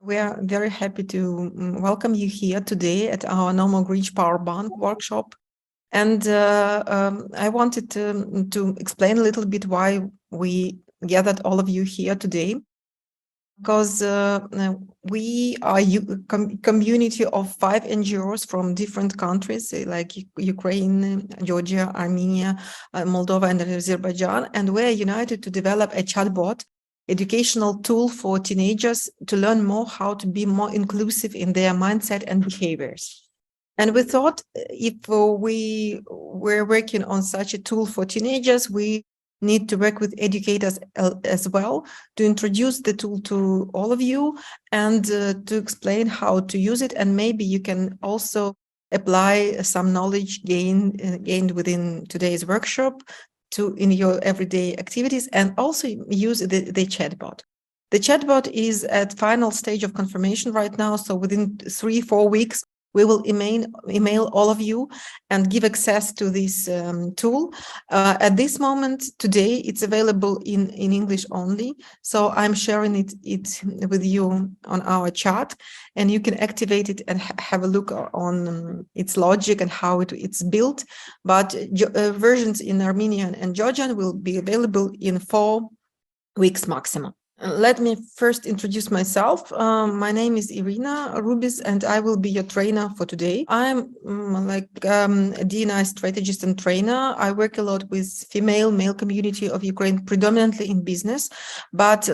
We are very happy to welcome you here today at our Normal Green Power Bank workshop. And I wanted to explain a little bit why we gathered all of you here today. Because we are a community of 5 NGOs from different countries like Ukraine, Georgia, Armenia, Moldova, and Azerbaijan, and we are united to develop a chatbot educational tool for teenagers to learn more how to be more inclusive in their mindset and behaviors. And we thought if we were working on such a tool for teenagers, we need to work with educators as well to introduce the tool to all of you and to explain how to use it. And maybe you can also apply some knowledge gained within today's workshop in your everyday activities, and also use the chatbot. The chatbot is at final stage of confirmation right now. So within 3-4 weeks, we will email all of you and give access to this tool. At this moment, today, it's available in English only. So I'm sharing it with you on our chat, and you can activate it and have a look on its logic and how it's built. But versions in Armenian and Georgian will be available in 4 weeks maximum. Let me first introduce myself. My name is Irina Rubis, and I will be your trainer for today. I'm a D&I strategist and trainer. I work a lot with male community of Ukraine, predominantly in business, but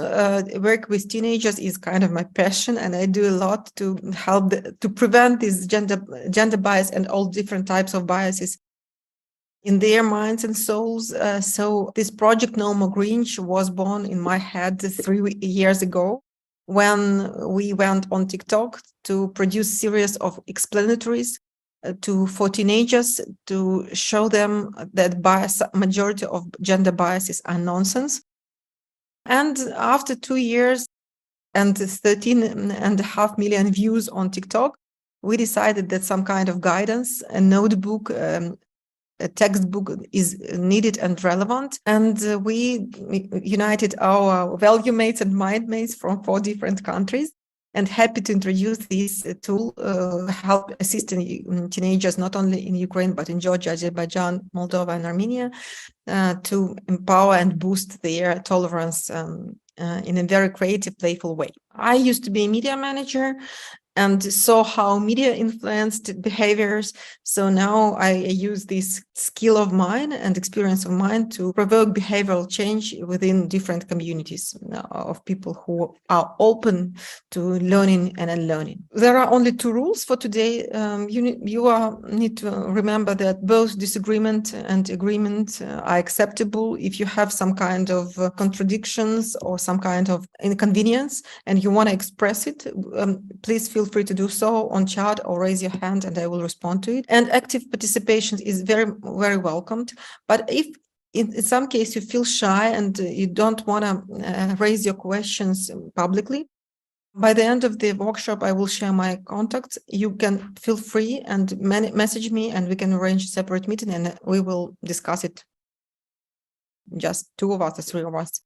work with teenagers is kind of my passion, and I do a lot to help to prevent this gender bias and all different types of biases in their minds and souls. So this project No More Grinch was born in my head 3 years ago when we went on TikTok to produce series of explanatories for teenagers to show them that majority of gender biases are nonsense. And after 2 years and 13.5 million views on TikTok, we decided that some kind of guidance, a notebook, a textbook is needed and relevant. And we united our value mates and mind mates from 4 different countries, and happy to introduce this tool, help assisting teenagers, not only in Ukraine, but in Georgia, Azerbaijan, Moldova, and Armenia, to empower and boost their tolerance in a very creative, playful way. I used to be a media manager and saw how media influenced behaviors. So now I use this skill of mine and experience of mine to provoke behavioral change within different communities of people who are open to learning and unlearning. There are only 2 rules for today. You need to remember that both disagreement and agreement are acceptable. If you have some kind of contradictions or some kind of inconvenience and you want to express it, please feel free to do so on chat or raise your hand and I will respond to it. And active participation is very, very welcomed. But if in some case you feel shy and you don't want to raise your questions publicly, by the end of the workshop, I will share my contacts. You can feel free and message me, and we can arrange a separate meeting and we will discuss it. Just 2 of us or 3 of us.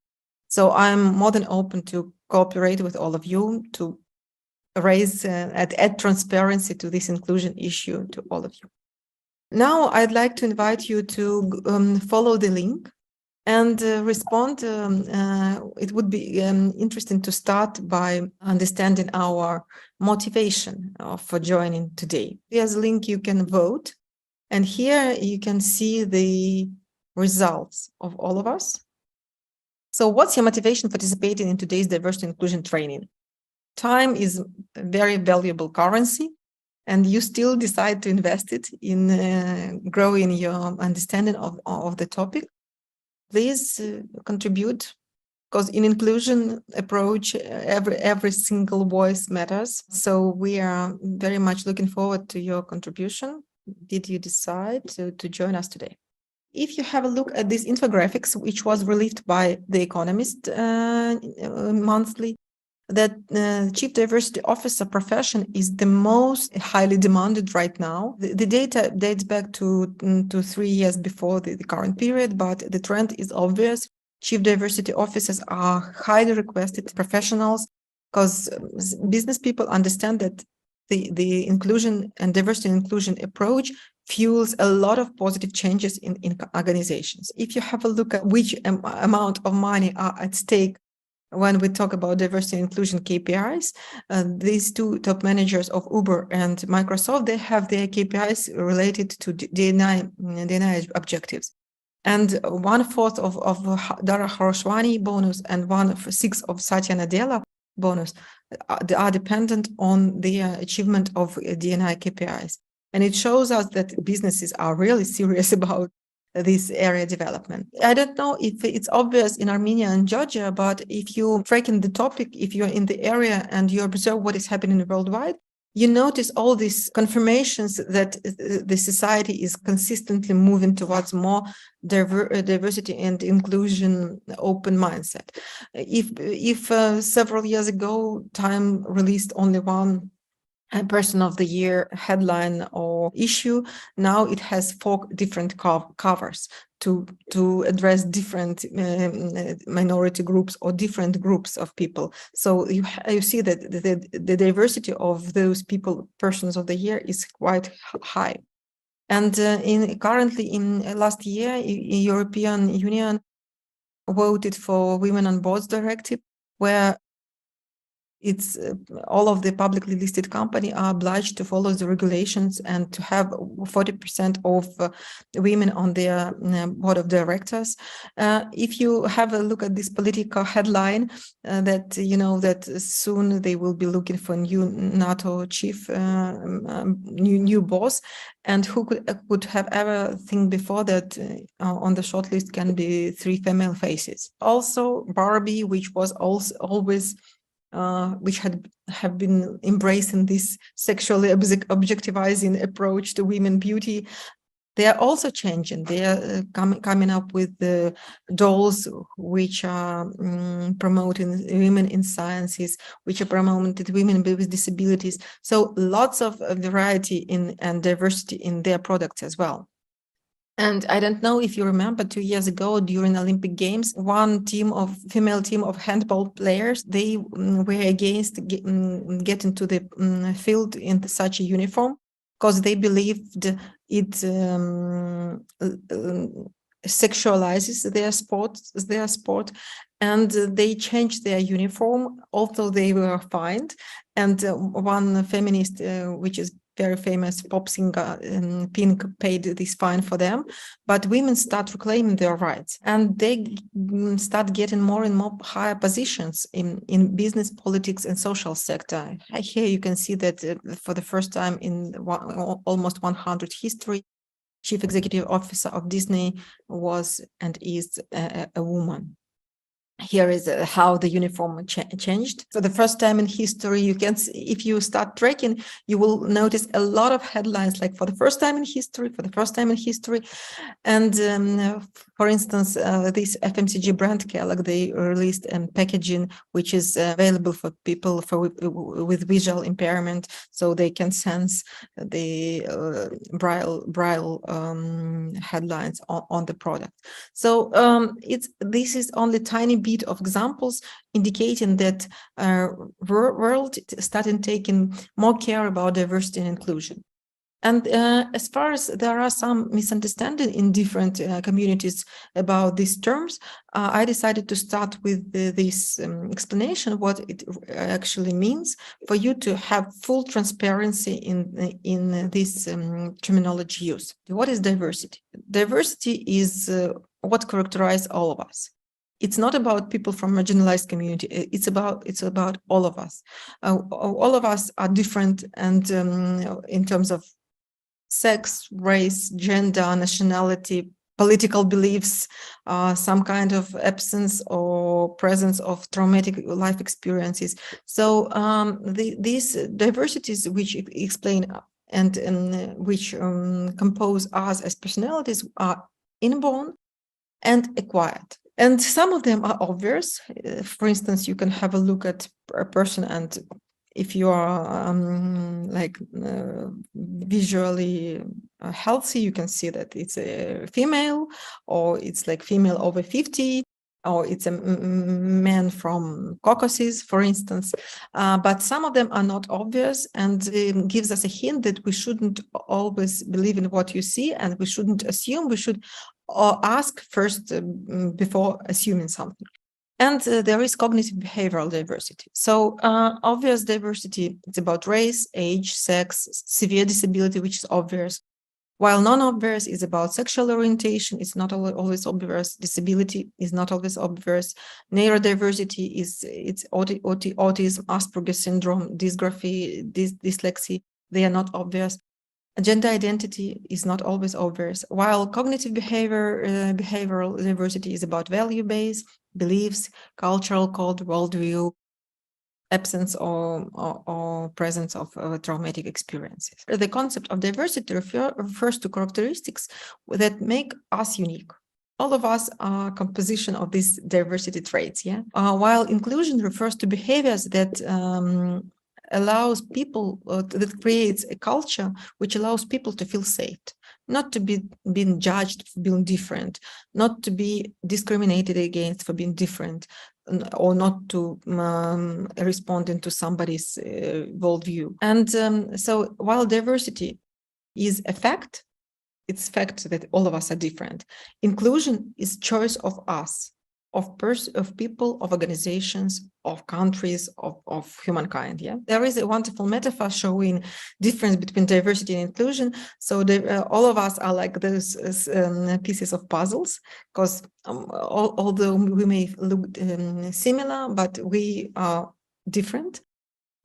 So I'm more than open to cooperate with all of you to raise add transparency to this inclusion issue to all of you. Now I'd like to invite you to follow the link and respond. It would be interesting to start by understanding our motivation for joining today. Here's a link you can vote, and here you can see the results of all of us. So what's your motivation participating in today's diversity inclusion training? Time is a very valuable currency, and you still decide to invest it in growing your understanding of the topic. Please contribute, because in inclusion approach, every single voice matters. So we are very much looking forward to your contribution. Did you decide to join us today? If you have a look at these infographics, which was released by The Economist monthly, that Chief Diversity Officer profession is the most highly demanded right now. The data dates back to 3 years before the current period, but the trend is obvious. Chief Diversity Officers are highly requested professionals because business people understand that the inclusion and diversity and inclusion approach fuels a lot of positive changes in organizations. If you have a look at which amount of money are at stake when we talk about diversity and inclusion KPIs, these two top managers of Uber and Microsoft, they have their KPIs related to D&I objectives. And 1/4 of Dara Khorshwani bonus and 1/6 of Satya Nadella bonus are dependent on the achievement of D&I KPIs. And it shows us that businesses are really serious about this area development. I don't know if it's obvious in Armenia and Georgia, but if you tracking the topic, if you're in the area and you observe what is happening worldwide, you notice all these confirmations that the society is consistently moving towards more diversity and inclusion open mindset. If several years ago, Time released only one Person of the Year headline or issue, now it has 4 different covers to address different minority groups or different groups of people. So you see that the diversity of those people, Persons of the Year, is quite high. And currently in last year, European Union voted for Women on Boards Directive, where it's all of the publicly listed companies are obliged to follow the regulations and to have 40% of women on their board of directors. If you have a look at this political headline, that you know that soon they will be looking for a new NATO chief, new boss, and who could have ever think before that on the shortlist can be 3 female faces. Also, Barbie, which was also always which have been embracing this sexually objectivizing approach to women beauty, they are also changing. They are coming up with the dolls which are promoting women in sciences, which are promoting women with disabilities. So lots of variety and diversity in their products as well. And I don't know if you remember 2 years ago during Olympic Games, one female team of handball players, they were against getting to the field in such a uniform because they believed it sexualizes their sport, and they changed their uniform, although they were fined. And one feminist, which is very famous pop singer Pink, paid this fine for them, but women start reclaiming their rights, and they start getting more and more higher positions in business, politics, and social sector. Here you can see that for the first time in almost 100 history, Chief Executive Officer of Disney was and is a woman. Here is how the uniform changed. For the first time in history, you can see, if you start tracking, you will notice a lot of headlines like for the first time in history, for the first time in history. And for instance, this FMCG brand Kellogg, they released packaging which is available for people with visual impairment, so they can sense the braille headlines on the product. So this is only tiny bit of examples indicating that world started taking more care about diversity and inclusion. And as far as there are some misunderstanding in different communities about these terms, I decided to start with this explanation, what it actually means, for you to have full transparency in this terminology use. What is diversity? Diversity is what characterizes all of us. It's not about people from marginalized community. It's about all of us. All of us are different, and in terms of sex, race, gender, nationality, political beliefs, some kind of absence or presence of traumatic life experiences. So these diversities which explain and which compose us as personalities are inborn and acquired. And some of them are obvious. For instance, you can have a look at a person, and if you are visually healthy, you can see that it's a female, or it's like female over 50. or it's a man from Caucasus, for instance, but some of them are not obvious, and gives us a hint that we shouldn't always believe in what you see, and we shouldn't assume. We should ask first before assuming something. And there is cognitive behavioral diversity. So obvious diversity, it's about race, age, sex, severe disability, which is obvious. While non-obvious is about sexual orientation, it's not always obvious. Disability is not always obvious. Neurodiversity it's autism, Asperger's syndrome, dysgraphy, dyslexia. They are not obvious. Gender identity is not always obvious. While cognitive behavioral diversity is about value-based beliefs, cultural code, worldview, absence or presence of traumatic experiences. The concept of diversity refers to characteristics that make us unique. All of us are a composition of these diversity traits, yeah? While inclusion refers to behaviors that allows people, that creates a culture which allows people to feel safe, not to be being judged for being different, not to be discriminated against for being different, or not to respond into somebody's worldview. And so while diversity is a fact, it's fact that all of us are different. Inclusion is choice of us, of people, of organizations, of countries, of humankind. Yeah, there is a wonderful metaphor showing difference between diversity and inclusion. So all of us are like those pieces of puzzles, because although we may look similar, but we are different.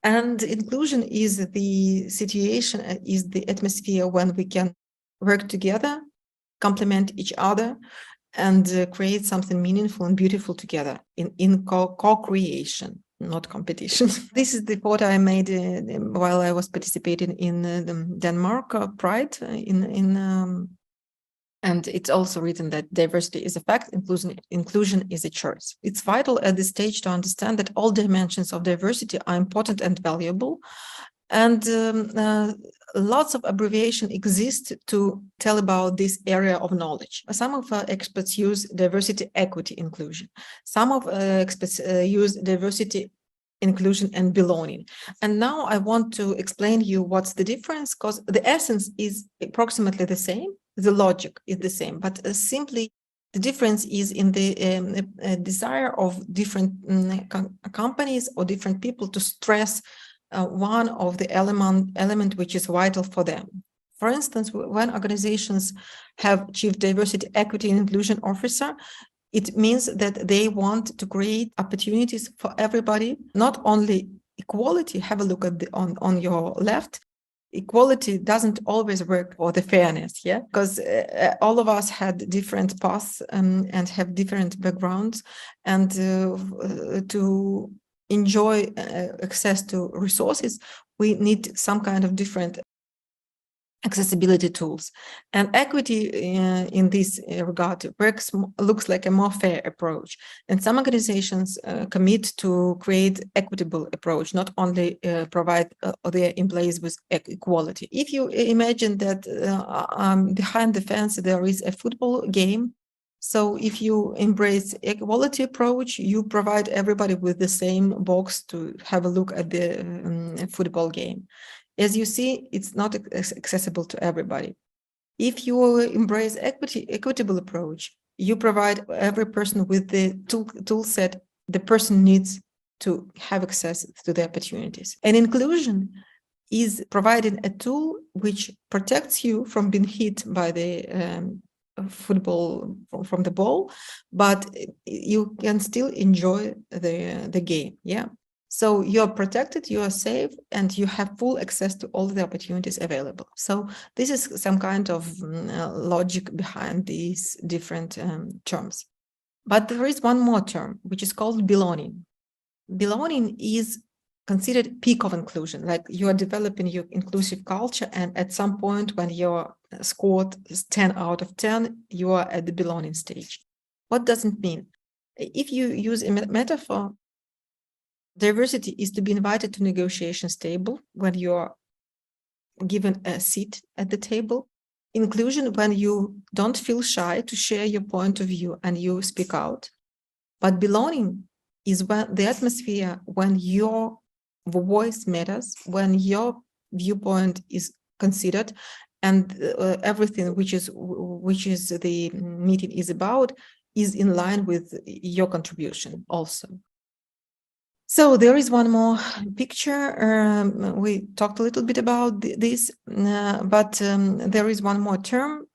And inclusion is the situation, is the atmosphere when we can work together, complement each other, and create something meaningful and beautiful together in co-creation, not competition. This is the photo I made while I was participating in the Denmark Pride and it's also written that diversity is a fact, inclusion is a choice. It's vital at this stage to understand that all dimensions of diversity are important and valuable. And lots of abbreviation exist to tell about this area of knowledge. Some of experts use diversity, equity, inclusion. Some of experts use diversity, inclusion, and belonging. And now I want to explain you what's the difference, because the essence is approximately the same. The logic is the same, but simply the difference is in the desire of different companies or different people to stress one of the element which is vital for them. For instance, when organizations have chief diversity, equity, and inclusion officer, it means that they want to create opportunities for everybody, not only equality. Have a look at on your left. Equality doesn't always work for the fairness, yeah, because all of us had different paths and have different backgrounds, and to enjoy access to resources, we need some kind of different accessibility tools. And equity in this regard looks like a more fair approach. And some organizations commit to create equitable approach, not only provide their employees with equality. If you imagine that behind the fence there is a football game, so if you embrace equality approach, you provide everybody with the same box to have a look at the football game. As you see, it's not accessible to everybody. If you embrace equitable approach, you provide every person with the tool set the person needs to have access to the opportunities. And inclusion is providing a tool which protects you from being hit by the football from the ball, but you can still enjoy the game. Yeah. So you're protected, you are safe, and you have full access to all the opportunities available. So this is some kind of logic behind these different terms. But there is one more term, which is called belonging. Belonging is considered peak of inclusion, like you are developing your inclusive culture, and at some point when your score is 10 out of 10, you are at the belonging stage. What does it mean? If you use a metaphor, diversity is to be invited to negotiations table when you're given a seat at the table. Inclusion when you don't feel shy to share your point of view and you speak out. But belonging is when the atmosphere, when your voice matters, when your viewpoint is considered, and everything which is the meeting is about is in line with your contribution also. So there is one more picture. We talked a little bit about this, but there is one more term.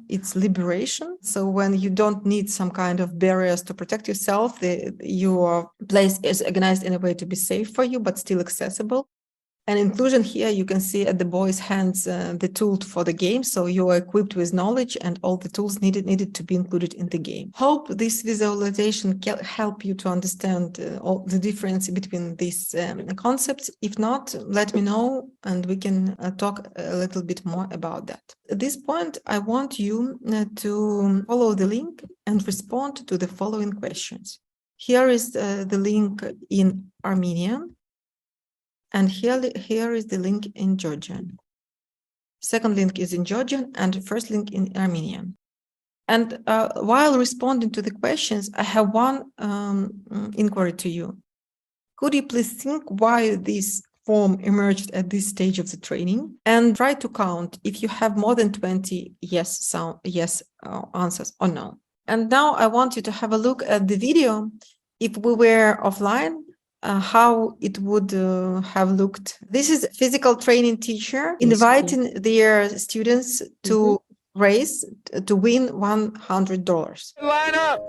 It's liberation. So when you don't need some kind of barriers to protect yourself, your place is organized in a way to be safe for you, but still accessible. And inclusion here, you can see at the boys' hands the tool for the game. So you are equipped with knowledge and all the tools needed to be included in the game. Hope this visualization can help you to understand all the difference between these concepts. If not, let me know and we can talk a little bit more about that. At this point, I want you to follow the link and respond to the following questions. Here is the link in Armenian. And here is the link in Georgian. Second link is in Georgian and the first link in Armenian. And while responding to the questions, I have one inquiry to you. Could you please think why this form emerged at this stage of the training and try to count if you have more than 20 yes answers or no. And now I want you to have a look at the video. If we were offline, how it would have looked. This is a physical training teacher inviting their students to race to win $100. Line up.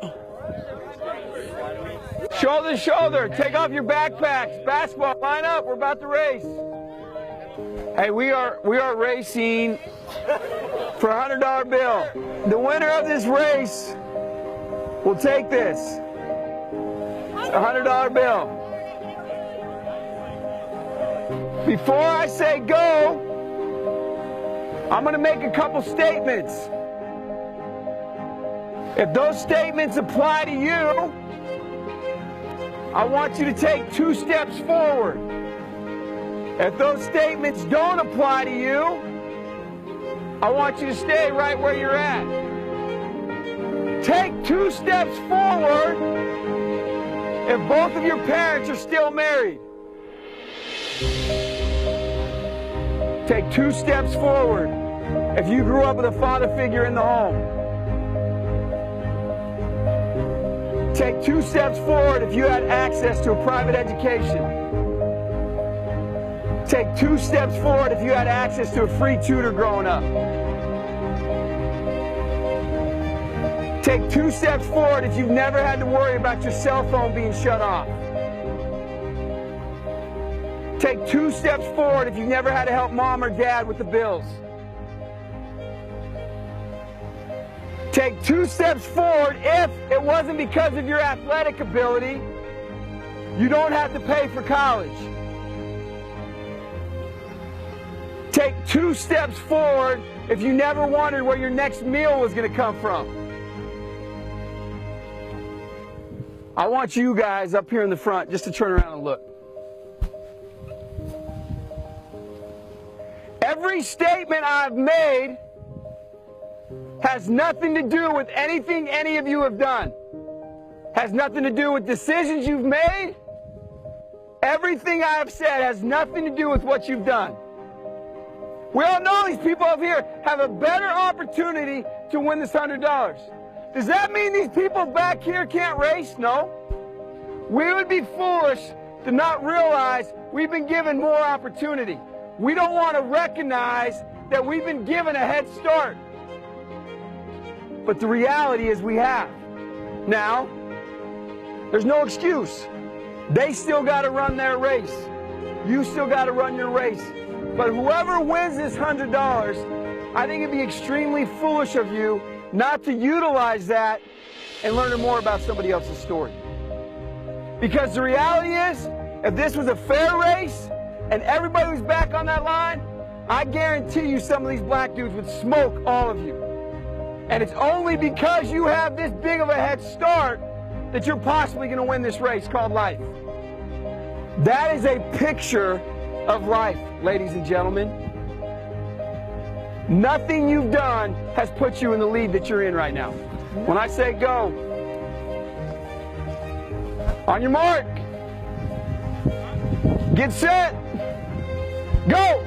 Shoulder to shoulder. Take off your backpacks. Basketball. Line up. We're about to race. Hey, we are racing for a $100 bill. The winner of this race will take this. It's a $100 bill. Before I say go, I'm going to make a couple statements. If those statements apply to you, I want you to take 2 steps forward. If those statements don't apply to you, I want you to stay right where you're at. Take 2 steps forward if both of your parents are still married. Take 2 steps forward if you grew up with a father figure in the home. Take 2 steps forward if you had access to a private education. Take 2 steps forward if you had access to a free tutor growing up. Take 2 steps forward if you've never had to worry about your cell phone being shut off. Take 2 steps forward if you've never had to help mom or dad with the bills. Take 2 steps forward if it wasn't because of your athletic ability, you don't have to pay for college. Take 2 steps forward if you never wondered where your next meal was going to come from. I want you guys up here in the front just to turn around and look. Every statement I've made has nothing to do with anything any of you have done. Has nothing to do with decisions you've made. Everything I have said has nothing to do with what you've done. We all know these people up here have a better opportunity to win this $100. Does that mean these people back here can't race? No. We would be foolish to not realize we've been given more opportunity. We don't want to recognize that we've been given a head start. But the reality is we have. Now, there's no excuse. They still got to run their race. You still got to run your race. But whoever wins this $100, I think it'd be extremely foolish of you not to utilize that and learn more about somebody else's story. Because the reality is, if this was a fair race and everybody was back on that line, I guarantee you some of these black dudes would smoke all of you. And it's only because you have this big of a head start that you're possibly going to win this race called life. That is a picture of life, ladies and gentlemen. Nothing you've done has put you in the lead that you're in right now. When I say go, On your mark. Get set. Go.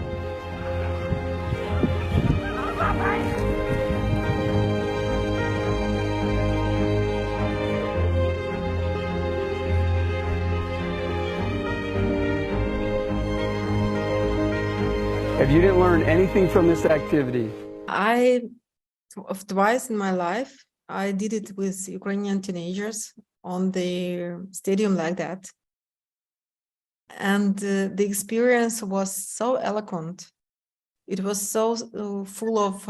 If you didn't learn anything from this activity, Twice in my life, I did it with Ukrainian teenagers on the stadium like that. And the experience was so eloquent. It was so full of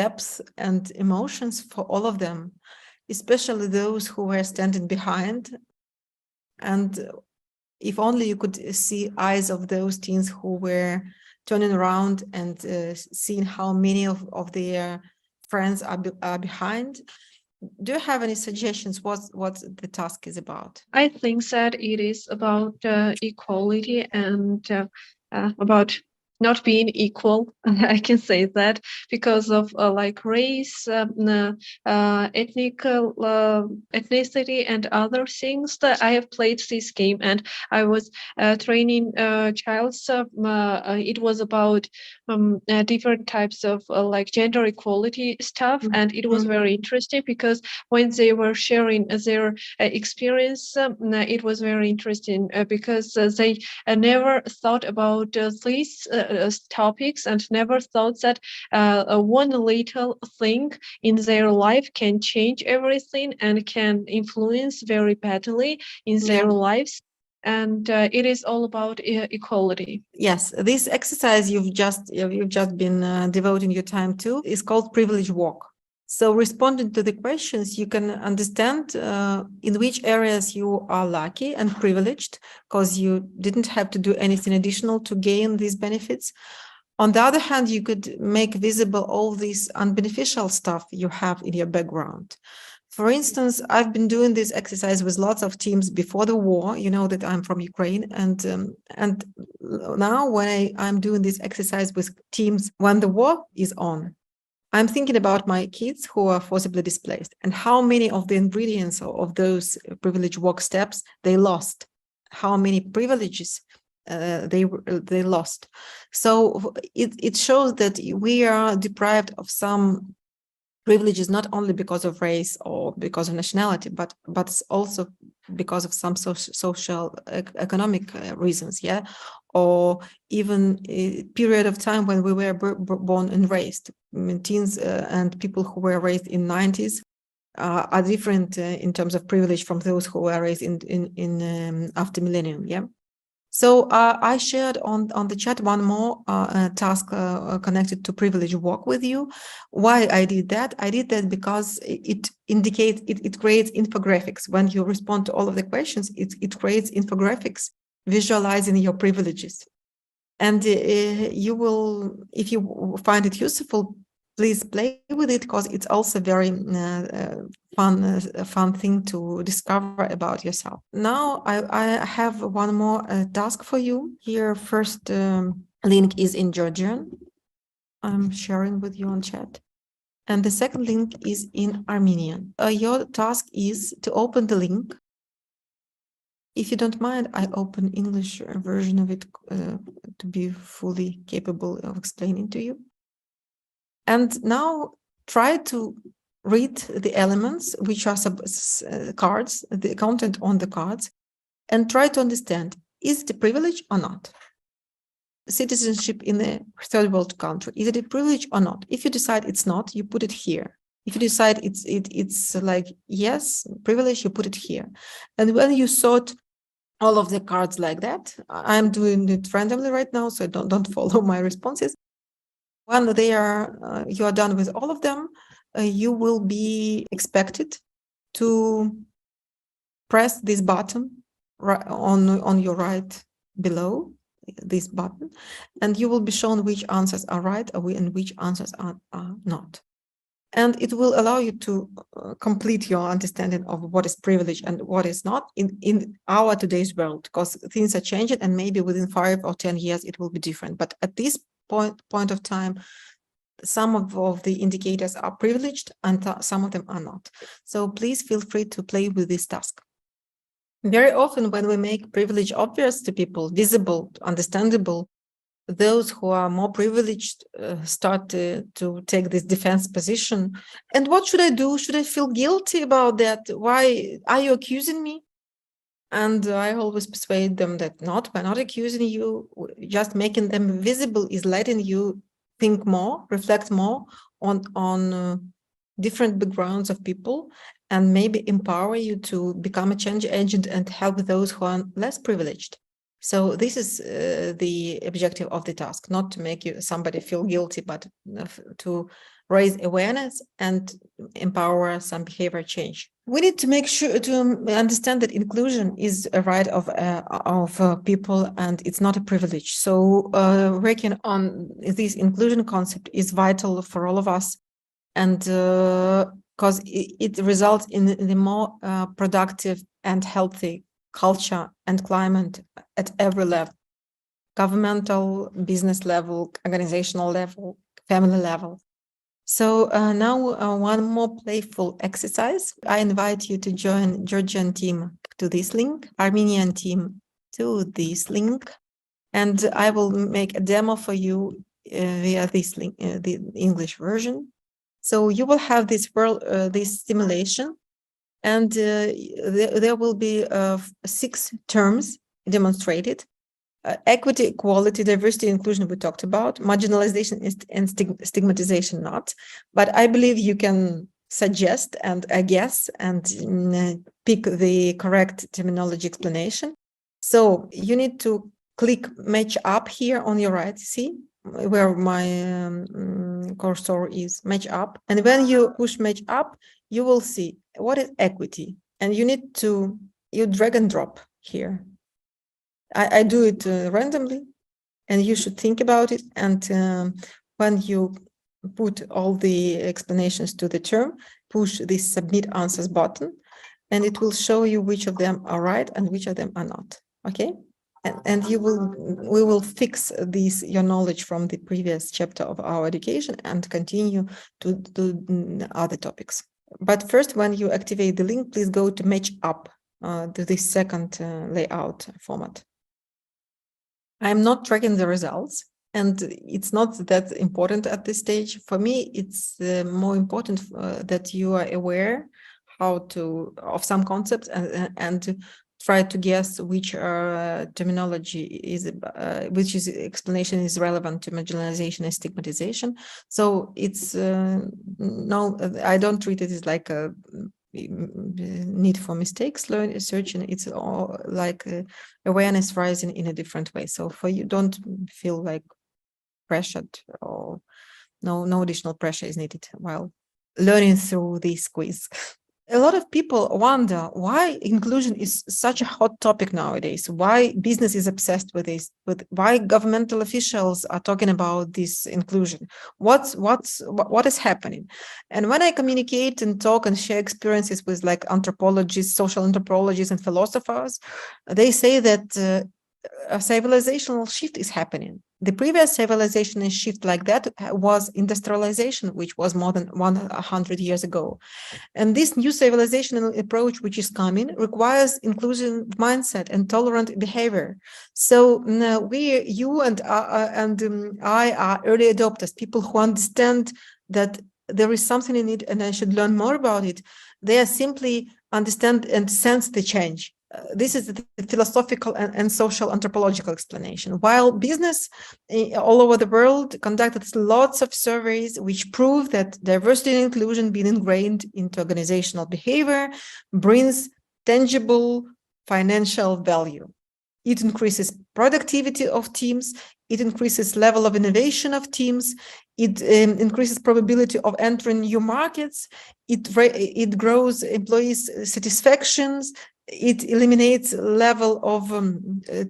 depth and emotions for all of them, especially those who were standing behind. And if only you could see eyes of those teens who were turning around and seeing how many of their friends are behind. Do you have any suggestions what the task is about? I think that it is about equality and about not being equal. I can say that because of like race, ethnicity, and other things. That I have played this game, and I was training child. It was about different types of like gender equality stuff, and it was very interesting because when they were sharing their experience, it was very interesting because they never thought about these topics and never thought that one little thing in their life can change everything and can influence very badly in their lives. And it is all about equality. Yes, this exercise you've just been devoting your time to is called privilege walk. So responding to the questions, you can understand in which areas you are lucky and privileged because you didn't have to do anything additional to gain these benefits. On the other hand, you could make visible all this unbeneficial stuff you have in your background. For instance, I've been doing this exercise with lots of teams before the war. You know that I'm from Ukraine, and now when I'm doing this exercise with teams when the war is on, I'm thinking about my kids who are forcibly displaced and how many of the ingredients of those privilege walk steps they lost, how many privileges they lost. So it shows that we are deprived of some privileges not only because of race or because of nationality, but also because of some social economic reasons, yeah, or even a period of time when we were born and raised. I mean, teens and people who were raised in 90s are different in terms of privilege from those who were raised in after millennium, yeah. So I shared on the chat one more task connected to privilege walk with you. Why I did that? I did that because it indicates, it creates infographics. When you respond to all of the questions, it creates infographics visualizing your privileges. And you will, if you find it useful, please play with it because it's also very fun thing to discover about yourself. Now I have one more task for you. Here, first link is in Georgian. I'm sharing with you on chat. And the second link is in Armenian. Your task is to open the link. If you don't mind, I open English version of it to be fully capable of explaining to you. And now try to read the elements, which are cards, the content on the cards, and try to understand, is it a privilege or not? Citizenship in a third world country, is it a privilege or not? If you decide it's not, you put it here. If you decide it's like, yes, privilege, you put it here. And when you sort all of the cards like that, I'm doing it randomly right now, so don't follow my responses. When they are, you are done with all of them, you will be expected to press this button on your right below, this button, and you will be shown which answers are right and which answers are not. And it will allow you to complete your understanding of what is privilege and what is not in our today's world, because things are changing and maybe within 5 or 10 years it will be different. But at this point of time, some of the indicators are privileged and some of them are not. So please feel free to play with this task. Very often when we make privilege obvious to people, visible, understandable, those who are more privileged start to take this defense position. And what should I do? Should I feel guilty about that? Why are you accusing me? And I always persuade them that we're not accusing you. Just making them visible is letting you think more, reflect more on different backgrounds of people, and maybe empower you to become a change agent and help those who are less privileged. So this is the objective of the task, not to make somebody feel guilty, but to raise awareness and empower some behavior change. We need to make sure to understand that inclusion is a right of people, and it's not a privilege. So working on this inclusion concept is vital for all of us, and because it results in the more productive and healthy culture and climate at every level: governmental, business level, organizational level, family level. So now one more playful exercise. I invite you to join Georgian team to this link, Armenian team to this link, and I will make a demo for you via this link, the English version. So you will have this this simulation, and there will be 6 terms demonstrated. Equity, equality, diversity, inclusion we talked about. Marginalization and stigmatization not. But I believe you can suggest and guess and pick the correct terminology explanation. So you need to click match up here on your right. See where my cursor is, match up. And when you push match up, you will see what is equity. And you need to, you drag and drop here. I do it randomly, and you should think about it. And when you put all the explanations to the term, push this submit answers button, and it will show you which of them are right and which of them are not. Okay, and we will fix this, your knowledge from the previous chapter of our education, and continue to do other topics. But first, when you activate the link, please go to match up to this second layout format. I'm not tracking the results, and it's not that important at this stage. For me, it's more important that you are aware of some concepts and try to guess which terminology is, which is explanation is relevant to marginalization and stigmatization. So it's no, I don't treat it as like a need for mistakes searching. It's all like awareness rising in a different way. So for you, don't feel like pressured, or no additional pressure is needed while learning through this quiz. A lot of people wonder why inclusion is such a hot topic nowadays, why business is obsessed with this, why governmental officials are talking about this inclusion. What is happening? And when I communicate and talk and share experiences with like anthropologists, social anthropologists, and philosophers, they say that a civilizational shift is happening. The previous civilizational shift like that was industrialization, which was more than 100 years ago. And this new civilizational approach, which is coming, requires inclusive mindset and tolerant behavior. So you and I are early adopters, people who understand that there is something in it and I should learn more about it. They are simply understand and sense the change. This is the philosophical and social anthropological explanation. While business all over the world conducted lots of surveys which prove that diversity and inclusion being ingrained into organizational behavior brings tangible financial value. It increases productivity of teams. It increases level of innovation of teams. It increases probability of entering new markets. It grows employees' satisfactions. It eliminates level of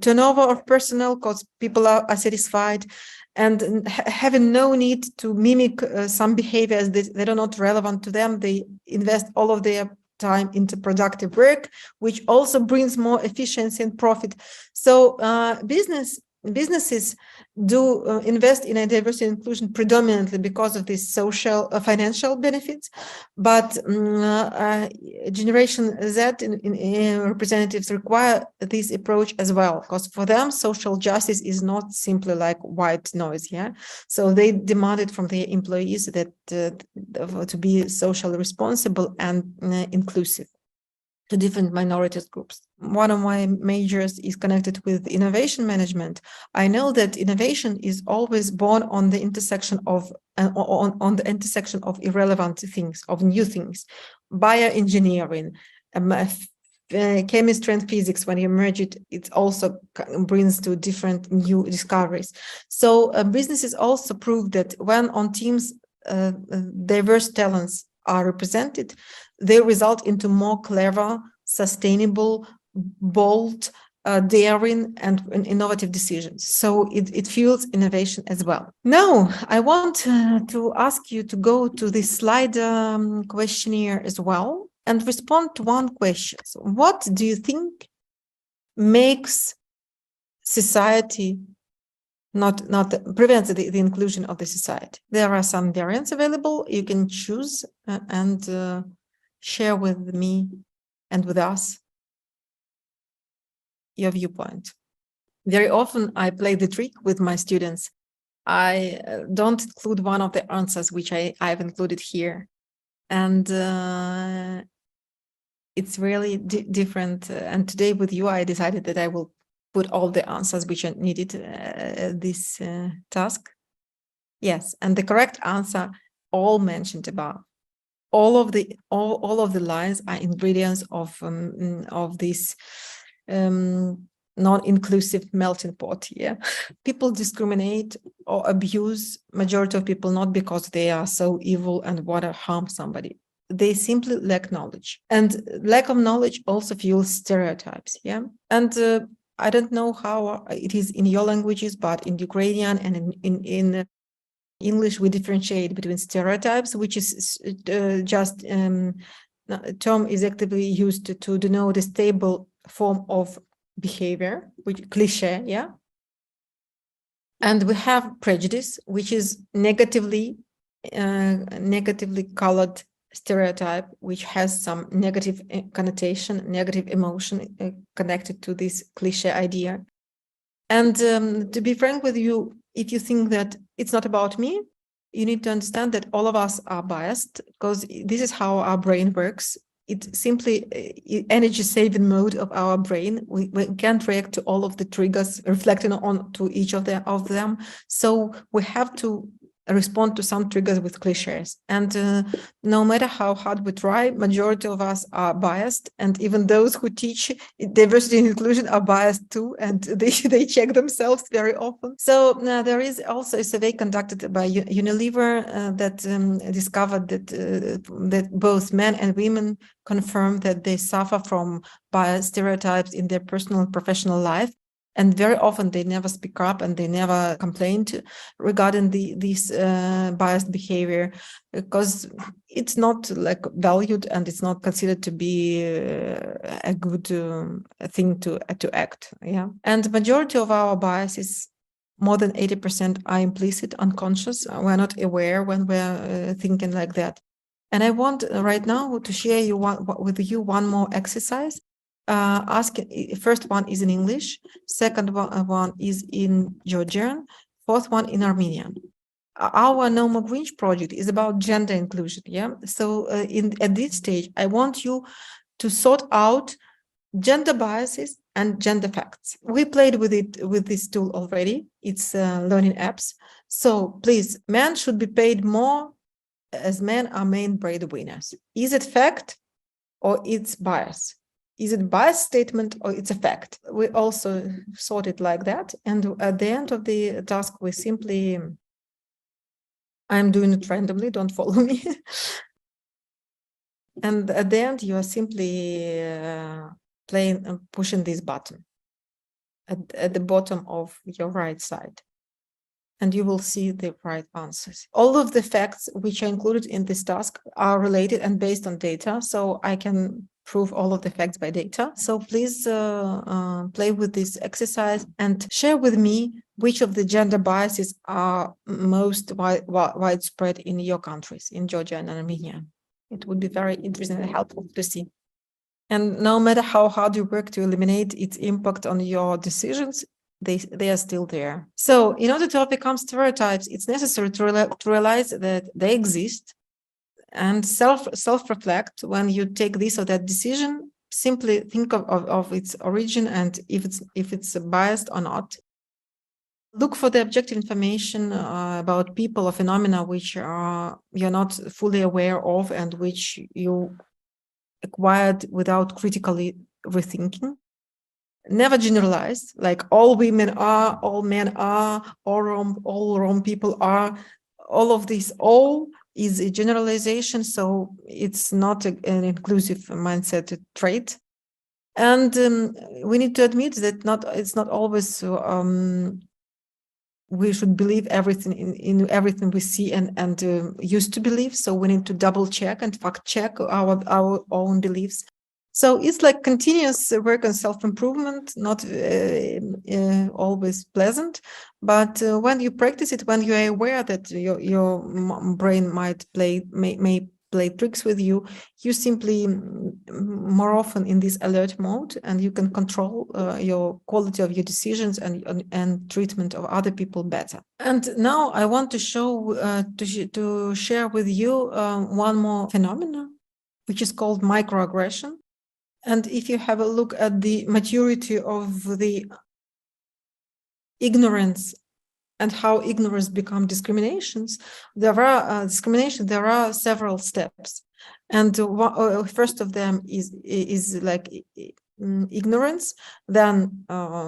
turnover of personnel because people are satisfied, and having no need to mimic some behaviors that are not relevant to them. They invest all of their time into productive work, which also brings more efficiency and profit. So business businesses do invest in a diversity and inclusion predominantly because of these social financial benefits, but Generation Z representatives require this approach as well, because for them social justice is not simply like white noise. Yeah, so they demanded from their employees that to be socially responsible and inclusive to different minorities groups. One of my majors is connected with innovation management. I know that innovation is always born on the intersection of irrelevant things, of new things, bioengineering, chemistry and physics. When you merge it, it also brings to different new discoveries. So businesses also prove that when on teams diverse talents are represented, they result into more clever, sustainable, bold, daring, and innovative decisions. So it fuels innovation as well. Now, I want to ask you to go to this slide questionnaire as well and respond to one question. So what do you think makes society prevents the inclusion of the society? There are some variants available. You can choose and share with me and with us your viewpoint. Very often I play the trick with my students. I don't include one of the answers which I've included here. And it's really different. And today with you, I decided that I will put all the answers which are needed this task. Yes, and the correct answer, all mentioned above. All of the lines are ingredients of this non-inclusive melting pot. Yeah, people discriminate or abuse majority of people not because they are so evil and want to harm somebody. They simply lack knowledge, and lack of knowledge also fuels stereotypes. Yeah, and I don't know how it is in your languages, but in Ukrainian and in English, we differentiate between stereotypes, which is just a term is actively used to denote a stable form of behavior, which cliché, yeah. And we have prejudice, which is negatively colored stereotype, which has some negative connotation, negative emotion connected to this cliché idea. And to be frank with you, if you think that it's not about me, you need to understand that all of us are biased, because this is how our brain works. It's simply energy-saving mode of our brain. We can't react to all of the triggers reflecting on to each of them. So we have to respond to some triggers with cliches. And no matter how hard we try, majority of us are biased. And even those who teach diversity and inclusion are biased too, and they check themselves very often. So there is also a survey conducted by Unilever that discovered that both men and women confirm that they suffer from bias stereotypes in their personal and professional life. And very often they never speak up and they never complain regarding this biased behavior, because it's not like valued and it's not considered to be a good thing to act. Yeah, and majority of our biases, more than 80%, are implicit, unconscious. We're not aware when we're thinking like that. And I want right now to share with you one more exercise. First one is in English, second one is in Georgian, fourth one in Armenian. Our No More Grinch project is about gender inclusion. Yeah, so at this stage, I want you to sort out gender biases and gender facts. We played with this tool already. It's learning apps. So please, men should be paid more as men are main breadwinners. Is it fact or it's bias? Is it bias statement or it's a fact? We also sort it like that. And at the end of the task, we simply, I'm doing it randomly, don't follow me. And at the end, you are simply pushing this button at the bottom of your right side. and you will see the right answers. All of the facts which are included in this task are related and based on data, so I can prove all of the facts by data. So please play with this exercise and share with me which of the gender biases are most widespread in your countries, in Georgia and Armenia. It would be very interesting and helpful to see. And no matter how hard you work to eliminate its impact on your decisions, they are still there. So in order to overcome stereotypes, it's necessary to realize that they exist and self-reflect when you take this or that decision. Simply think of its origin and if it's biased or not. Look for the objective information about people or phenomena which you're not fully aware of and which you acquired without critically rethinking. Never generalize, like all women are, all men are, all Rome people are. All of this, all is a generalization, so it's not an inclusive mindset trait. And we need to admit that it's not always we should believe everything in everything we see and used to believe. So we need to double check and fact check our own beliefs. So it's like continuous work on self-improvement, not always pleasant, but when you practice it, when you are aware that your brain may play tricks with you, you simply more often in this alert mode, and you can control your quality of your decisions and treatment of other people better. And now I want to show to share with you one more phenomenon, which is called microaggression. And if you have a look at the maturity of the ignorance and how ignorance become discriminations, there are several steps. And first of them is like ignorance, then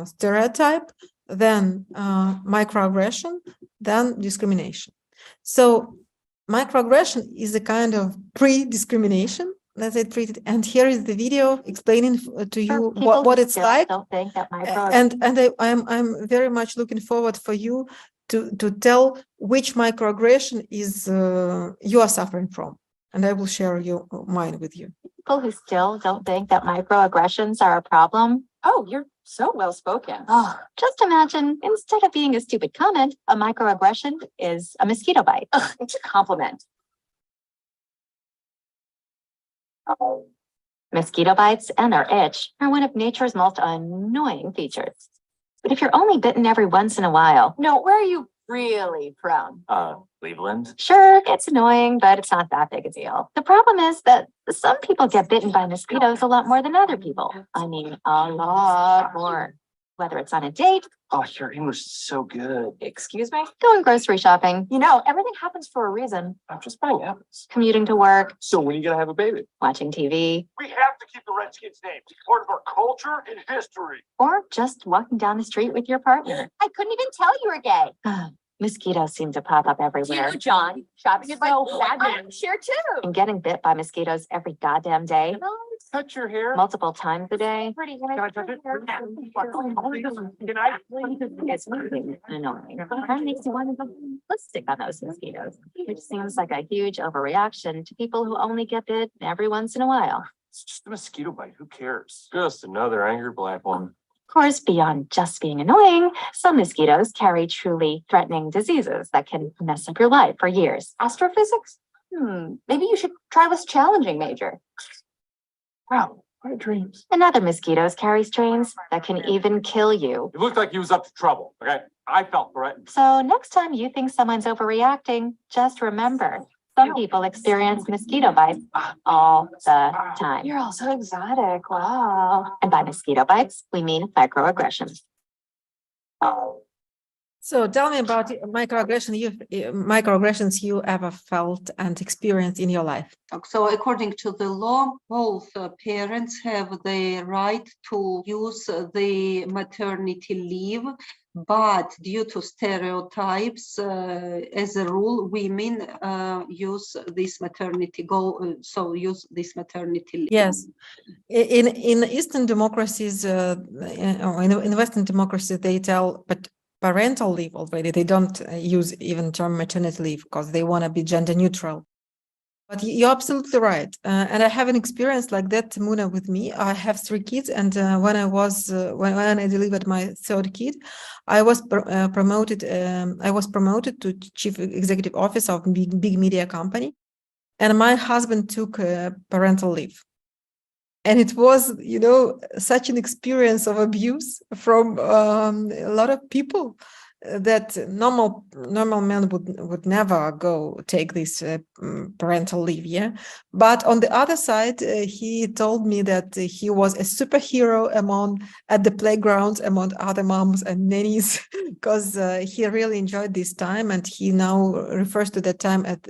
stereotype, then microaggression, then discrimination. So microaggression is a kind of pre-discrimination that I treated, and here is the video explaining to you what it's like. And I'm very much looking forward for you to tell which microaggression is you are suffering from, and I will share mine with you. People who still don't think that microaggressions are a problem. Oh, you're so well spoken. Oh, just imagine, instead of being a stupid comment, a microaggression is a mosquito bite. Ugh, it's a compliment. Mosquito bites and their itch are one of nature's most annoying features. But if you're only bitten every once in a while, No, where are you really from? Cleveland. sure, it's annoying, but it's not that big a deal. The problem is that some people get bitten by mosquitoes a lot more than other people. I mean, a lot more. Whether it's on a date, Oh, your English is so good. Excuse me? going grocery shopping, everything happens for a reason. I'm just buying apples. Commuting to work, So when are you gonna have a baby? watching TV, We have to keep the Redskins' name. It's part of our culture and history. or just walking down the street with your partner. I couldn't even tell you were gay. Mosquitoes seem to pop up everywhere. John, shopping is So I'm fabulous. here too. And getting bit by mosquitoes every goddamn day, Touch your hair. multiple times a day, Pretty. Can I touch it? Can I? is fucking annoying. That makes you want to go ballistic on those mosquitoes, which seems like a huge overreaction to people who only get bit every once in a while. It's just a mosquito bite. Who cares? Just another angry black woman. Of course, beyond just being annoying, some mosquitoes carry truly threatening diseases that can mess up your life for years. Astrophysics? Maybe you should try this challenging major. Wow, my dreams. And other mosquitoes carry strains that can even kill you. It looked like he was up to trouble. Okay, I felt threatened. So next time you think someone's overreacting, just remember, some people experience mosquito bites all the time. You're all so exotic. Wow. And by mosquito bites, we mean microaggressions. So tell me about microaggressions you ever felt and experienced in your life. So according to the law, both parents have the right to use the maternity leave, but due to stereotypes, as a rule, women use this maternity leave. Yes, in Eastern democracies, or in Western democracies, they tell, but parental leave already. They don't use even term maternity leave because they want to be gender neutral. But you're absolutely right. And I have an experience like that, Muna, with me. I have 3 kids. And when I delivered my 3rd kid, I was promoted. I was promoted to chief executive officer of a big media company. And my husband took parental leave. And it was, such an experience of abuse from a lot of people that normal men would never go take this parental leave, yeah. But on the other side, he told me that he was a superhero at the playgrounds among other moms and nannies, because he really enjoyed this time, and he now refers to that time at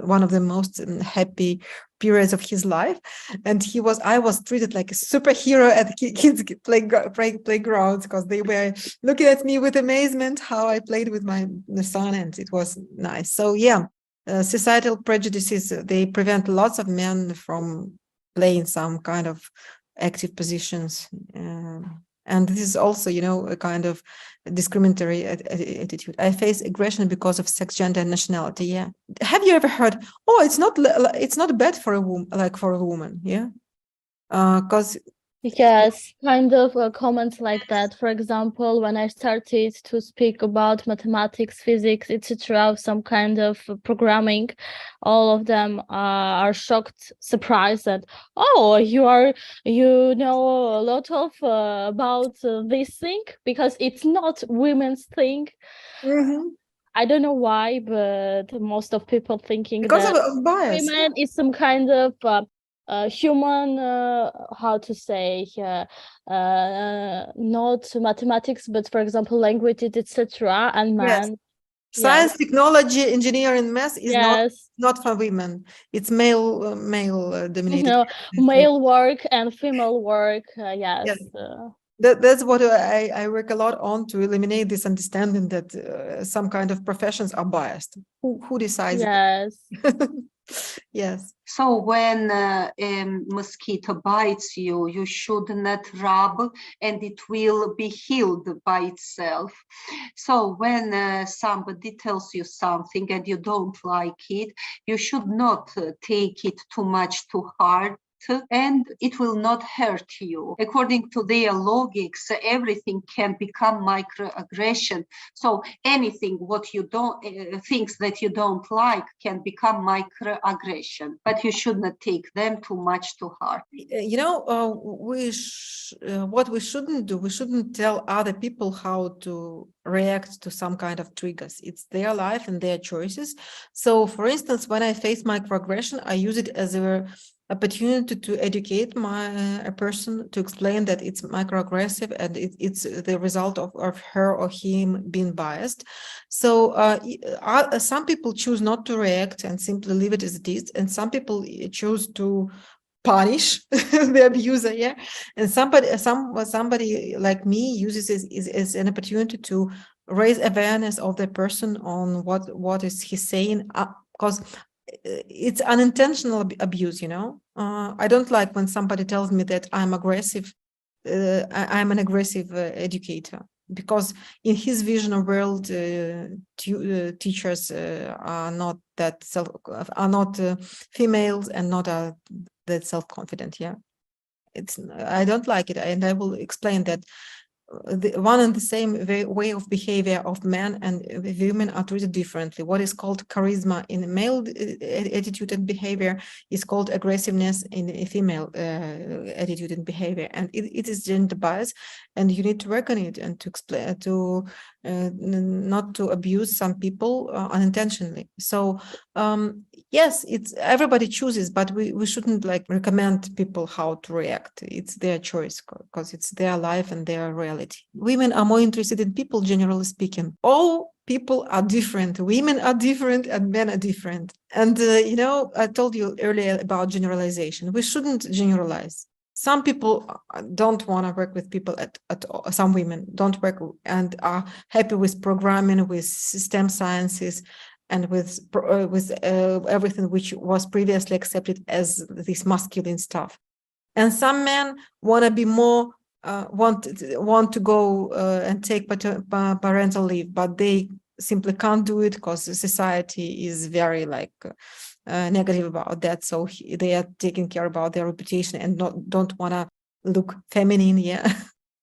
one of the most happy periods of his life. And I was treated like a superhero at kids playgrounds, because they were looking at me with amazement how I played with my son, and it was nice. So yeah, societal prejudices, they prevent lots of men from playing some kind of active positions. And this is also, a kind of discriminatory attitude. I face aggression because of sex, gender, and nationality. Yeah. Have you ever heard? Oh, it's not bad for a woman, like for a woman. Yeah. Because Yes, kind of comments like that. For example, when I started to speak about mathematics, physics, etc., some kind of programming, all of them are shocked, surprised that, oh, you know a lot of about this thing, because it's not women's thing. I don't know why, but most of people thinking because that of bias. women is some kind of human, how to say, not mathematics, but for example, languages, etc. And man, yes. Science, technology, engineering, math is not for women. It's male dominated. Male work and female work. Yes. That's what I work a lot on, to eliminate this understanding that some kind of professions are biased. Who decides? Yes. Yes. So when a mosquito bites you, you should not rub, and it will be healed by itself. So when somebody tells you something and you don't like it, you should not take it too much to heart, and it will not hurt you. According to their logics, everything can become microaggression. So anything what you don't things that you don't like can become microaggression, but you should not take them too much to heart. What we shouldn't do, we shouldn't tell other people how to react to some kind of triggers. It's their life and their choices. So for instance, when I face microaggression, I use it as a opportunity to educate a person, to explain that it's microaggressive and it's the result of her or him being biased. So some people choose not to react and simply leave it as it is, and some people choose to punish the abuser, yeah. And somebody like me uses it as an opportunity to raise awareness of the person on what is he saying, because it's unintentional abuse, I don't like when somebody tells me that I'm aggressive. I'm an aggressive educator, because in his vision of world, teachers are not females and not that self-confident. Yeah, I don't like it, and I will explain that. The one and the same way of behavior of men and women are treated differently. What is called charisma in male attitude and behavior is called aggressiveness in a female attitude and behavior, and it is gender bias, and you need to work on it and to explain not to abuse some people unintentionally. So yes, it's everybody chooses, but we shouldn't recommend people how to react. It's their choice, because it's their life and their reality. Women are more interested in people, generally speaking. All people are different. Women are different and men are different. And I told you earlier about generalization. We shouldn't generalize. Some people don't want to work with people at all. Some women don't work and are happy with programming, with STEM sciences, and with everything which was previously accepted as this masculine stuff. And some men want to be more want to go and take parental leave, but they simply can't do it because society is very negative about that. So they are taking care about their reputation and don't want to look feminine,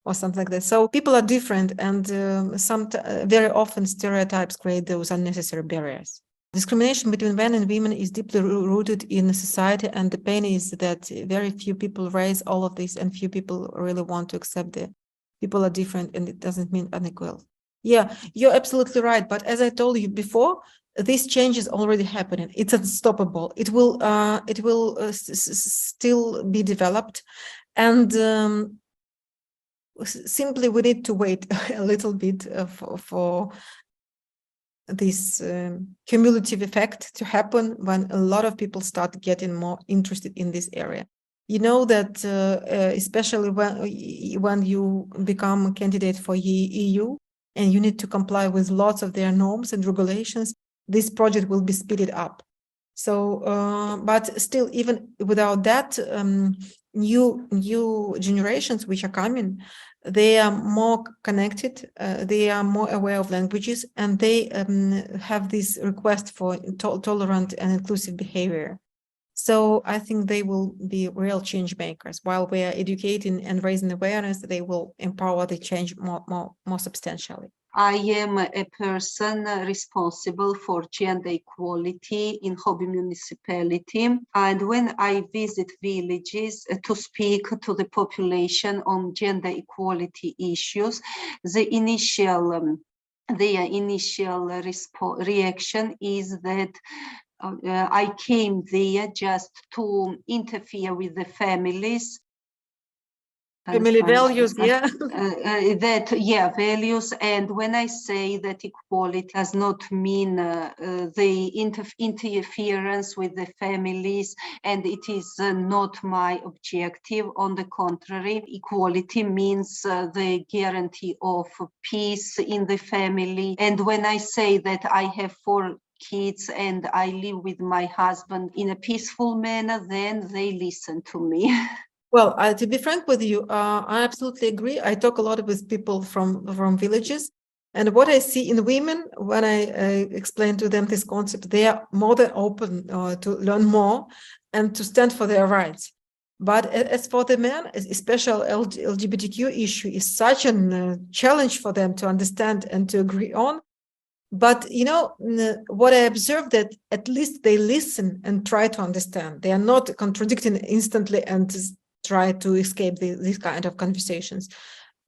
or something like that. So people are different, and very often stereotypes create those unnecessary barriers. Discrimination between men and women is deeply rooted in society, and the pain is that very few people raise all of this, and few people really want to accept that people are different, and it doesn't mean unequal. Yeah, you're absolutely right. But as I told you before, this change is already happening. It's unstoppable. It will still be developed, and simply we need to wait a little bit for this cumulative effect to happen when a lot of people start getting more interested in this area. You know that especially when you become a candidate for EU and you need to comply with lots of their norms and regulations, this project will be speeded up. So, but still, even without that, new generations which are coming, they are more connected, they are more aware of languages, and they have this request for tolerant and inclusive behavior. So I think they will be real change makers. While we are educating and raising awareness, they will empower the change more substantially. I am a person responsible for gender equality in Hobby municipality. And when I visit villages to speak to the population on gender equality issues, their initial reaction is that I came there just to interfere with the families. Family values, values. And when I say that equality does not mean the interference with the families, and it is not my objective. On the contrary, equality means the guarantee of peace in the family. And when I say that I have 4 kids and I live with my husband in a peaceful manner, then they listen to me. Well, to be frank with you, I absolutely agree. I talk a lot with people from villages, and what I see in women when I explain to them this concept, they are more than open to learn more and to stand for their rights. But as for the men, especially LGBTQ issue is such a challenge for them to understand and to agree on. But you know what I observed, that at least they listen and try to understand. They are not contradicting instantly and try to escape these kind of conversations.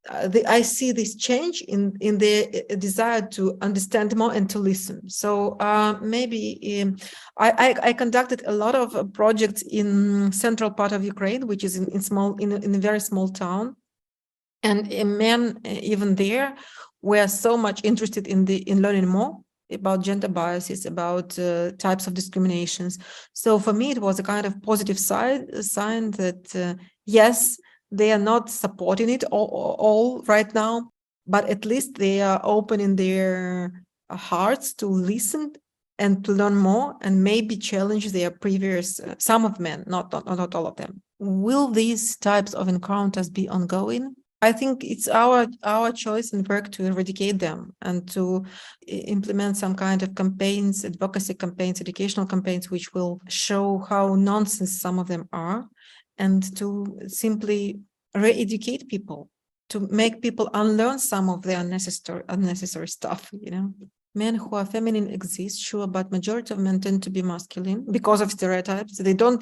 I see this change in their desire to understand more and to listen. So maybe I conducted a lot of projects in central part of Ukraine, which is in a very small town, and men even there were so much interested in learning more about gender biases, about types of discriminations. So for me, it was a kind of positive sign that yes, they are not supporting it all right now, but at least they are opening their hearts to listen and to learn more and maybe challenge their previous, some of men, not all of them. Will these types of encounters be ongoing? I think it's our choice and work to eradicate them and to implement some kind of campaigns, advocacy campaigns, educational campaigns, which will show how nonsense some of them are, and to simply re-educate people, to make people unlearn some of the unnecessary stuff, you know. Men who are feminine exist, sure, but majority of men tend to be masculine because of stereotypes. They don't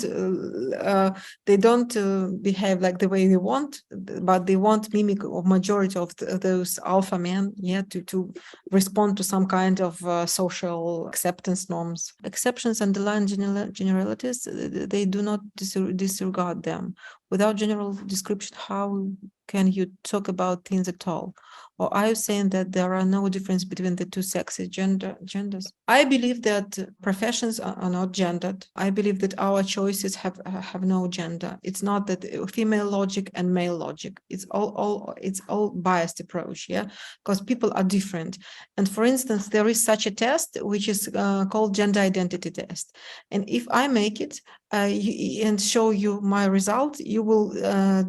behave like the way they want, but they want mimic of majority of those alpha men, to respond to some kind of social acceptance norms. Exceptions underline generalities. They do not disregard them. Without general description, how can you talk about things at all? Or are you saying that there are no difference between the two sexes, genders? I believe that professions are not gendered. I believe that our choices have no gender. It's not that female logic and male logic. It's all biased approach, because people are different. And for instance, there is such a test which is called gender identity test. And if I make it, and show you my result, you will,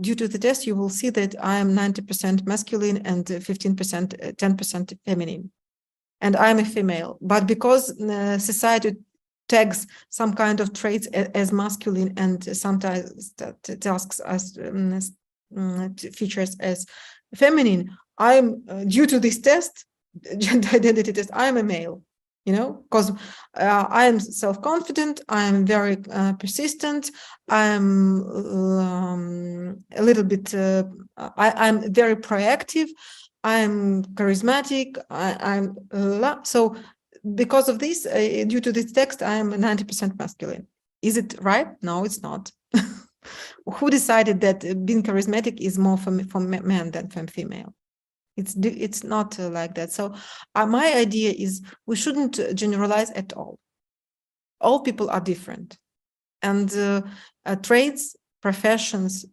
due to the test, you will see that I am 90% masculine and 15%, 10% feminine. And I'm a female. But because society tags some kind of traits as masculine and sometimes tasks as features as feminine, I'm, due to this test, gender identity test, I'm a male. You know, because I am self-confident, I am very persistent, I'm a little bit, I'm very proactive, I'm charismatic, I'm so because of this, due to this text, I am 90% masculine. Is it right? No, it's not. Who decided that being charismatic is more for men than for female? It's not like that. So my idea is we shouldn't generalize at all. All people are different, and traits, professions,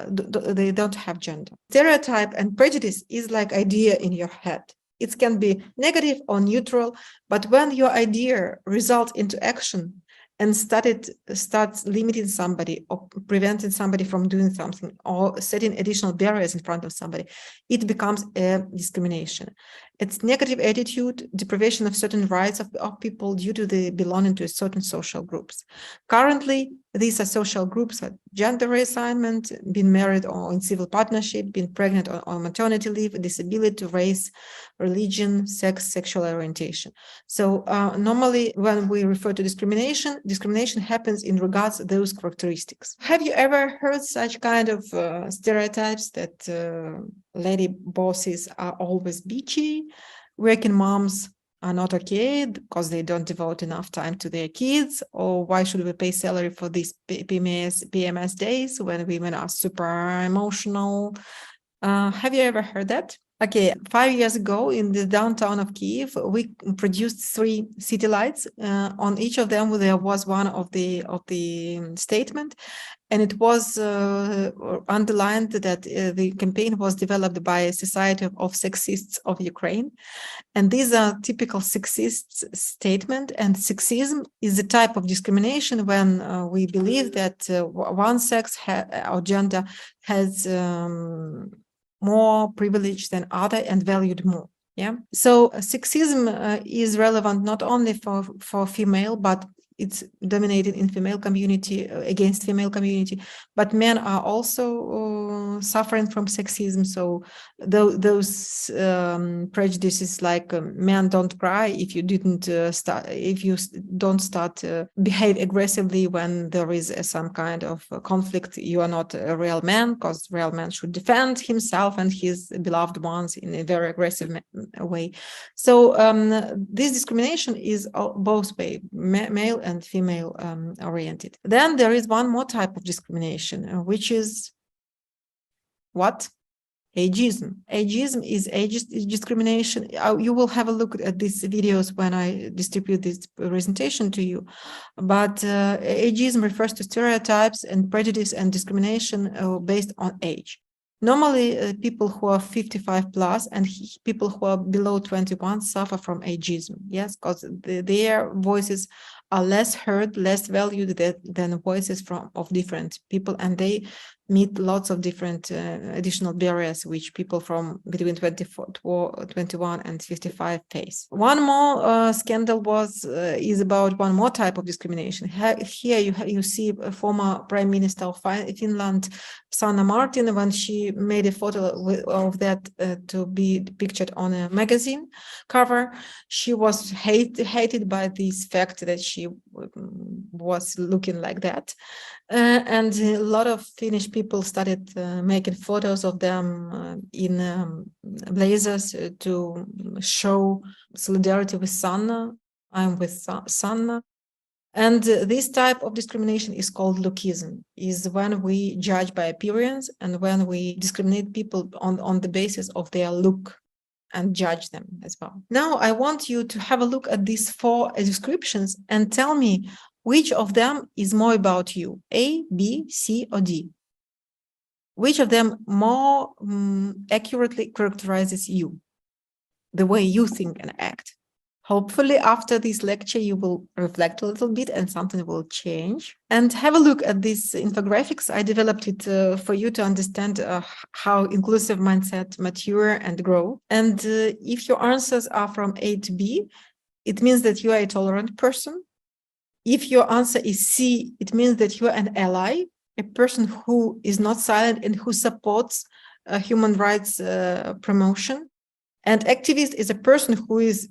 they don't have gender. Stereotype and prejudice is like idea in your head. It can be negative or neutral, but when your idea results into action and starts limiting somebody or preventing somebody from doing something or setting additional barriers in front of somebody, it becomes a discrimination. It's negative attitude, deprivation of certain rights of people due to the belonging to certain social groups. Currently, these are social groups are gender reassignment, being married or in civil partnership, being pregnant or on maternity leave, disability, race, religion, sex, sexual orientation. So normally when we refer to discrimination, discrimination happens in regards to those characteristics. Have you ever heard such kind of stereotypes that lady bosses are always bitchy, working moms are not okay because they don't devote enough time to their kids, or why should we pay salary for these PMS days when women are super emotional? Have you ever heard that? Okay, 5 years ago in the downtown of Kyiv, we produced 3 city lights. On each of them, there was one of the statement, and it was underlined that the campaign was developed by a society of sexists of Ukraine. And these are typical sexist statement, and sexism is a type of discrimination when we believe that one sex or gender has more privilege than other and valued more. Yeah. So sexism is relevant not only for female, but it's dominated in female community against female community, but men are also suffering from sexism. So those prejudices like men don't cry if you didn't if you don't start behave aggressively when there is some kind of conflict, you are not a real man, because real man should defend himself and his beloved ones in a very aggressive way. So this discrimination is both way, male and female oriented. Then there is one more type of discrimination, which is what? Ageism. Ageism is ageist discrimination. You will have a look at these videos when I distribute this presentation to you. But ageism refers to stereotypes and prejudice and discrimination based on age. Normally, people who are 55 plus and people who are below 21 suffer from ageism. Yes, because their voices are less heard, less valued than voices of different people, and they meet lots of different additional barriers which people from between 21 and 55 face. One more scandal is about one more type of discrimination. Here you see a former Prime Minister of Finland, Sanna Marin, when she made a photo of that to be pictured on a magazine cover. She was hated by this fact that she was looking like that. And a lot of Finnish people started making photos of them in blazers to show solidarity with Sanna. I'm with Sanna. And this type of discrimination is called lookism, is when we judge by appearance and when we discriminate people on the basis of their look and judge them as well. Now I want you to have a look at these 4 descriptions and tell me which of them is more about you, A, B, C, or D. Which of them more accurately characterizes you, the way you think and act? Hopefully, after this lecture, you will reflect a little bit and something will change. And have a look at these infographics. I developed it for you to understand how inclusive mindset mature and grow. And if your answers are from A to B, it means that you are a tolerant person. If your answer is C, it means that you are an ally, a person who is not silent and who supports human rights promotion. And activist is a person who is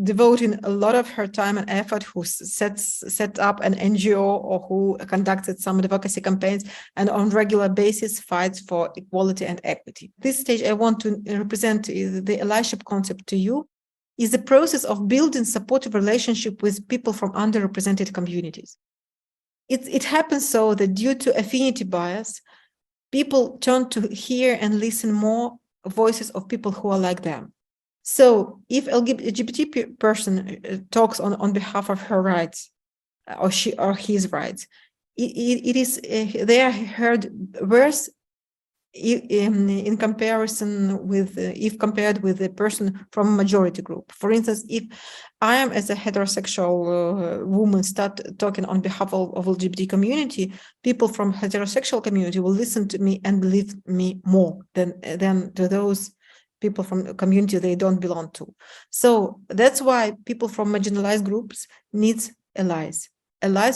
devoting a lot of her time and effort, who set up an NGO or who conducted some advocacy campaigns and on regular basis fights for equality and equity. This stage I want to represent the allyship concept to you is the process of building supportive relationship with people from underrepresented communities. It happens so that due to affinity bias, people turn to hear and listen more voices of people who are like them. So if LGBT person talks on behalf of her rights or she or his rights, they are heard worse in comparison with if compared with the person from a majority group. For instance, if I am as a heterosexual woman start talking on behalf of LGBT community, people from heterosexual community will listen to me and believe me more than to those people from the community they don't belong to. So that's why people from marginalized groups needs allies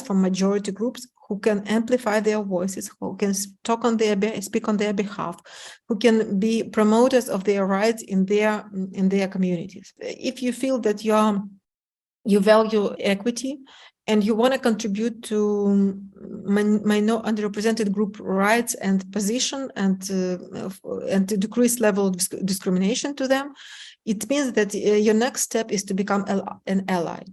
from majority groups who can amplify their voices, who can speak on their behalf, who can be promoters of their rights in their communities. If you feel that you value equity and you want to contribute to underrepresented group rights and position and to decrease level of discrimination to them, it means that your next step is to become an ally.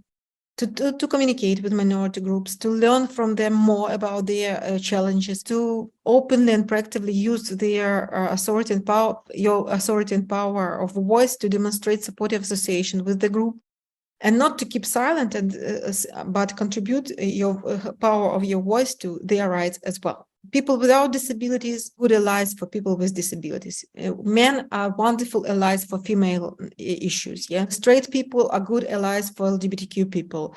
To communicate with minority groups, to learn from them more about their challenges, to openly and proactively use their authority and power, your authority and power of voice to demonstrate supportive association with the group, and not to keep silent but contribute your power of your voice to their rights as well. People without disabilities, good allies for people with disabilities. Men are wonderful allies for female issues. Yeah, straight people are good allies for LGBTQ people.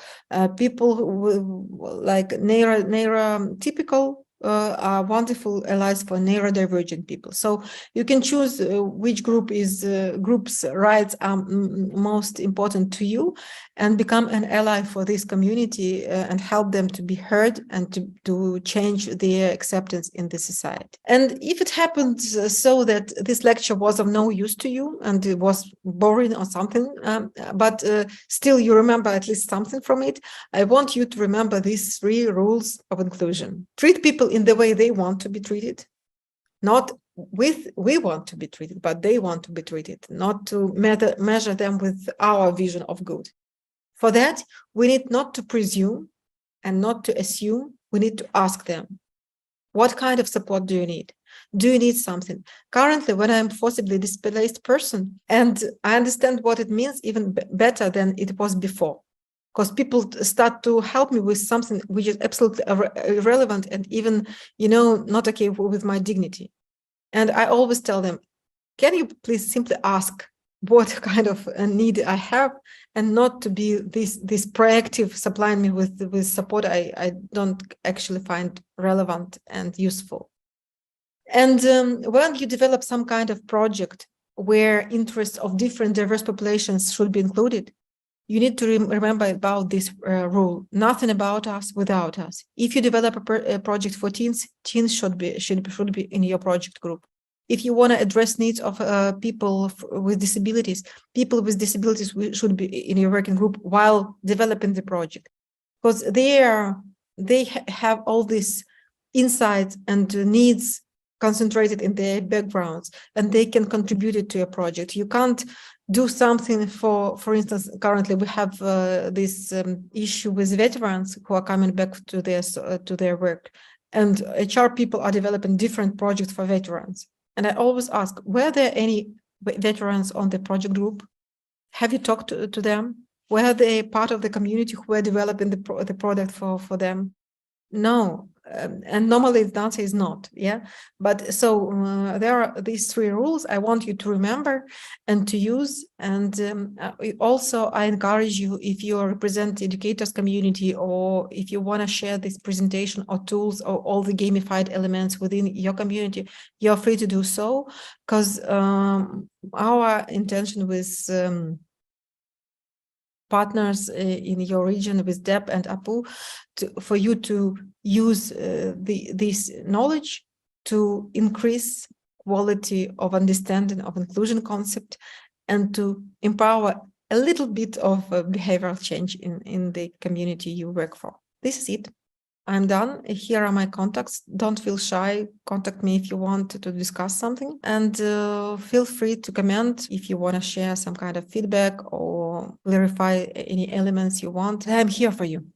People who, like neurotypical are wonderful allies for neurodivergent people. So you can choose which group's rights are most important to you, and become an ally for this community and help them to be heard and to change their acceptance in the society. And if it happens so that this lecture was of no use to you and it was boring or something, but still you remember at least something from it, I want you to remember these 3 rules of inclusion. Treat people in the way they want to be treated, not we want to be treated, but they want to be treated, not to measure them with our vision of good. For that, we need not to presume and not to assume, we need to ask them, what kind of support do you need? Do you need something? Currently, when I'm forcibly displaced person, and I understand what it means even better than it was before, because people start to help me with something which is absolutely irrelevant and even, not okay with my dignity. And I always tell them, can you please simply ask what kind of a need I have, and not to be this proactive supplying me with support I don't actually find relevant and useful. And when you develop some kind of project where interests of different diverse populations should be included, you need to remember about this rule: nothing about us without us. If you develop a project for teens should be in your project group. If you want to address needs of people with disabilities should be in your working group while developing the project, because they have all these insights and needs concentrated in their backgrounds, and they can contribute it to a project. You can't do something for instance, currently we have this issue with veterans who are coming back to their work, and HR people are developing different projects for veterans. And I always ask, were there any veterans on the project group? Have you talked to them? Were they part of the community who were developing the product for them? No, and normally the answer is not, yeah. But so there are these 3 rules I want you to remember and to use. And also I encourage you, if you represent the educators community, or if you want to share this presentation or tools or all the gamified elements within your community, you're free to do so, because our intention with partners in your region with DEP and APU, for you to use this knowledge to increase quality of understanding of inclusion concept, and to empower a little bit of behavioral change in the community you work for. This is it. I'm done. Here are my contacts. Don't feel shy. Contact me if you want to discuss something, and feel free to comment if you want to share some kind of feedback or clarify any elements you want. I'm here for you.